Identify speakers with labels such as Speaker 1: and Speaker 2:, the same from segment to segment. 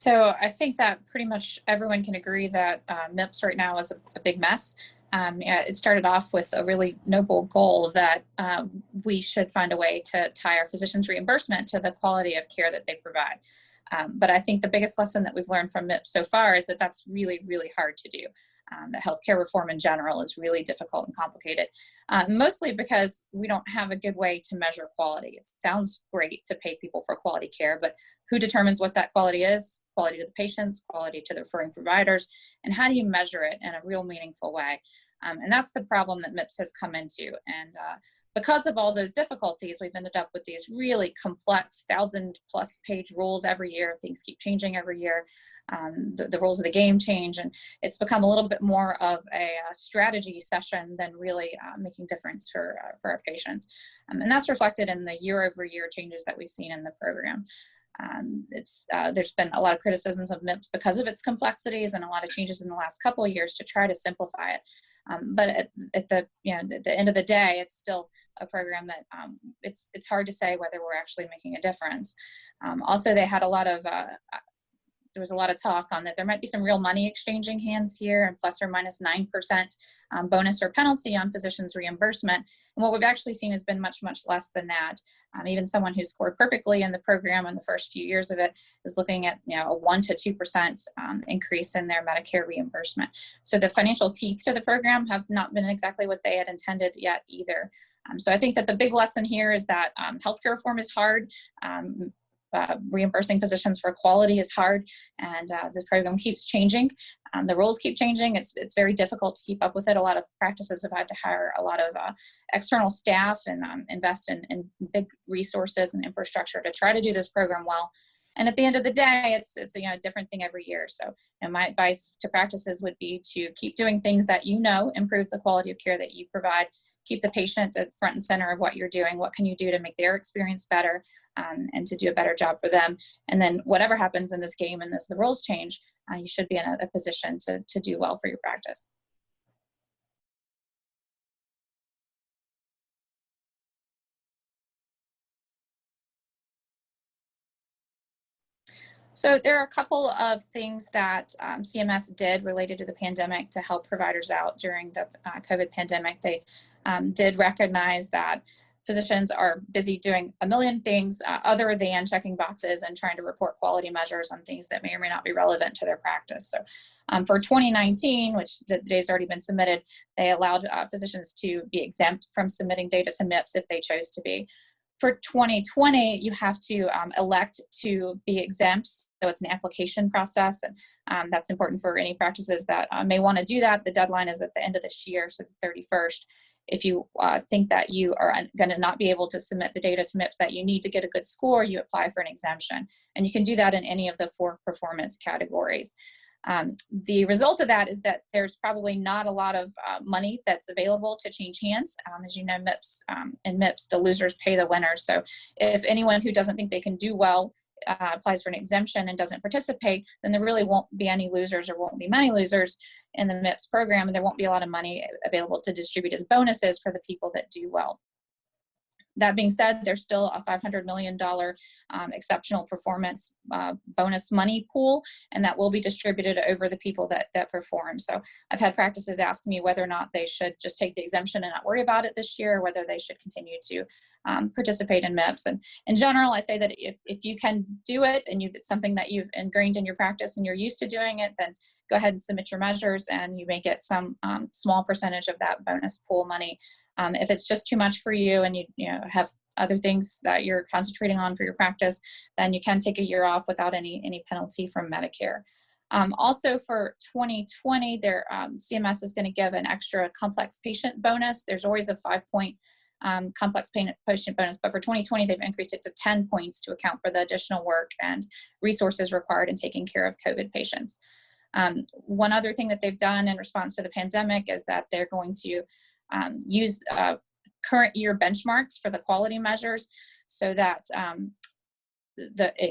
Speaker 1: So I think that pretty much everyone can agree that MIPS right now is a big mess. Yeah, it started off with a really noble goal that we should find a way to tie our physicians' reimbursement to the quality of care that they provide. But I think the biggest lesson that we've learned from MIPS so far is that that's really, really hard to do. That healthcare reform in general is really difficult and complicated, mostly because we don't have a good way to measure quality. It sounds great to pay people for quality care, but who determines what that quality is? Quality to the patients, quality to the referring providers, and how do you measure it in a real meaningful way? And that's the problem that MIPS has come into. And because of all those difficulties, we've ended up with these really complex 1,000+ page rules every year. Things keep changing every year. The rules of the game change, and it's become a little bit more of a strategy session than really making difference for our patients. And that's reflected in the year-over-year changes that we've seen in the program. There's been a lot of criticisms of MIPS because of its complexities and a lot of changes in the last couple of years to try to simplify it. But at the end of the day, it's still a program that it's hard to say whether we're actually making a difference. Also, they had there was a lot of talk on that there might be some real money exchanging hands here, and plus or minus 9% bonus or penalty on physicians' reimbursement. And what we've actually seen has been much, much less than that. Even someone who scored perfectly in the program in the first few years of it is looking at a 1 to 2% increase in their Medicare reimbursement. So the financial teeth to the program have not been exactly what they had intended yet either. So I think that the big lesson here is that healthcare reform is hard. Reimbursing physicians for quality is hard, and the program keeps changing. The rules keep changing. It's very difficult to keep up with it. A lot of practices have had to hire a lot of external staff and invest in big resources and infrastructure to try to do this program well. And at the end of the day, it's a different thing every year. So my advice to practices would be to keep doing things that improve the quality of care that you provide. Keep the patient at front and center of what you're doing. What can you do to make their experience better and to do a better job for them? And then whatever happens in this game and as the rules change, you should be in a position to do well for your practice. So there are a couple of things that CMS did related to the pandemic to help providers out during the COVID pandemic. They did recognize that physicians are busy doing a million things other than checking boxes and trying to report quality measures on things that may or may not be relevant to their practice. So for 2019, which the data's already been submitted, they allowed physicians to be exempt from submitting data to MIPS if they chose to be. For 2020, you have to elect to be exempt. So it's an application process, and that's important for any practices that may want to do that. The deadline is at the end of this year, so the 31st. If you think that you are going to not be able to submit the data to MIPS that you need to get a good score, you apply for an exemption. And you can do that in any of the 4 performance categories. The result of that is that there's probably not a lot of money that's available to change hands. As you know, in MIPS, the losers pay the winners. So if anyone who doesn't think they can do well applies for an exemption and doesn't participate, then there really won't be any losers or won't be many losers in the MIPS program, and there won't be a lot of money available to distribute as bonuses for the people that do well. That being said, there's still a $500 million exceptional performance bonus money pool, and that will be distributed over the people that perform. So I've had practices ask me whether or not they should just take the exemption and not worry about it this year, or whether they should continue to participate in MIPS. And in general, I say that if you can do it and it's something that you've ingrained in your practice and you're used to doing it, then go ahead and submit your measures, and you may get some small percentage of that bonus pool money. If it's just too much for you and you have other things that you're concentrating on for your practice, then you can take a year off without any penalty from Medicare. Also for 2020, CMS is going to give an extra complex patient bonus. There's always a 5-point complex patient bonus, but for 2020, they've increased it to 10 points to account for the additional work and resources required in taking care of COVID patients. One other thing that they've done in response to the pandemic is that they're going to use current year benchmarks for the quality measures, so that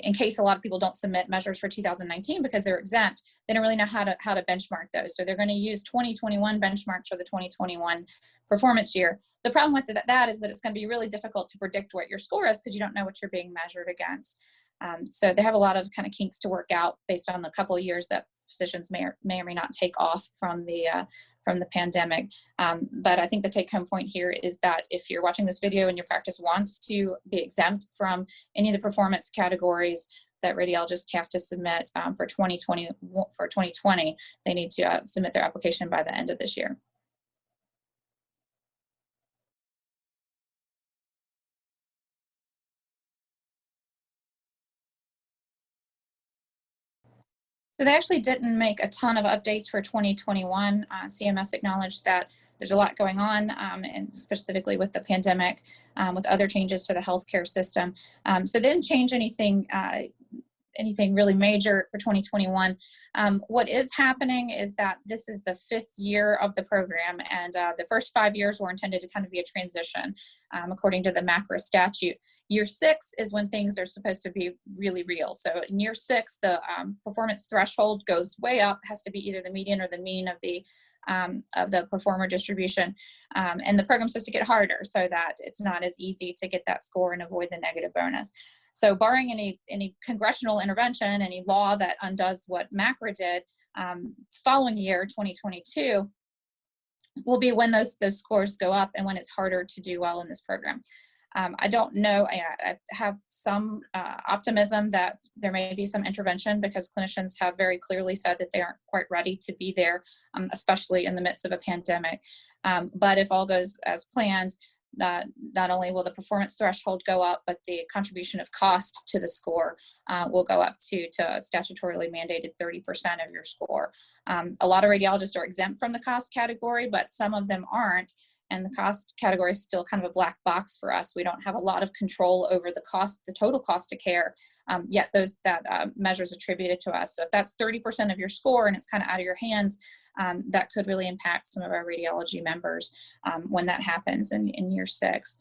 Speaker 1: in case a lot of people don't submit measures for 2019 because they're exempt, they don't really know how to benchmark those. So they're going to use 2021 benchmarks for the 2021 performance year. The problem with that is that it's going to be really difficult to predict what your score is because you don't know what you're being measured against. So they have a lot of kind of kinks to work out based on the couple of years that physicians may or may not take off from the pandemic. But I think the take-home point here is that if you're watching this video and your practice wants to be exempt from any of the performance categories that radiologists have to submit for 2020, they need to submit their application by the end of this year. So they actually didn't make a ton of updates for 2021. CMS acknowledged that there's a lot going on, and specifically with the pandemic, with other changes to the healthcare system. So they didn't change anything really major for 2021. What is happening is that this is the 5th year of the program, and the first 5 years were intended to kind of be a transition, according to the macro statute. Year 6 is when things are supposed to be really real. So in year 6, the performance threshold goes way up, has to be either the median or the mean of the performer distribution, and the program's supposed to get harder so that it's not as easy to get that score and avoid the negative bonus. So barring any congressional intervention, any law that undoes what MACRA did, following year, 2022, will be when those scores go up and when it's harder to do well in this program. I don't know, I have some optimism that there may be some intervention because clinicians have very clearly said that they aren't quite ready to be there, especially in the midst of a pandemic. But if all goes as planned, not only will the performance threshold go up, but the contribution of cost to the score will go up to a statutorily mandated 30% of your score. A lot of radiologists are exempt from the cost category, but some of them aren't. And the cost category is still kind of a black box for us. We don't have a lot of control over the total cost of care, yet that measures attributed to us. So if that's 30% of your score and it's kind of out of your hands, that could really impact some of our radiology members when that happens in year 6.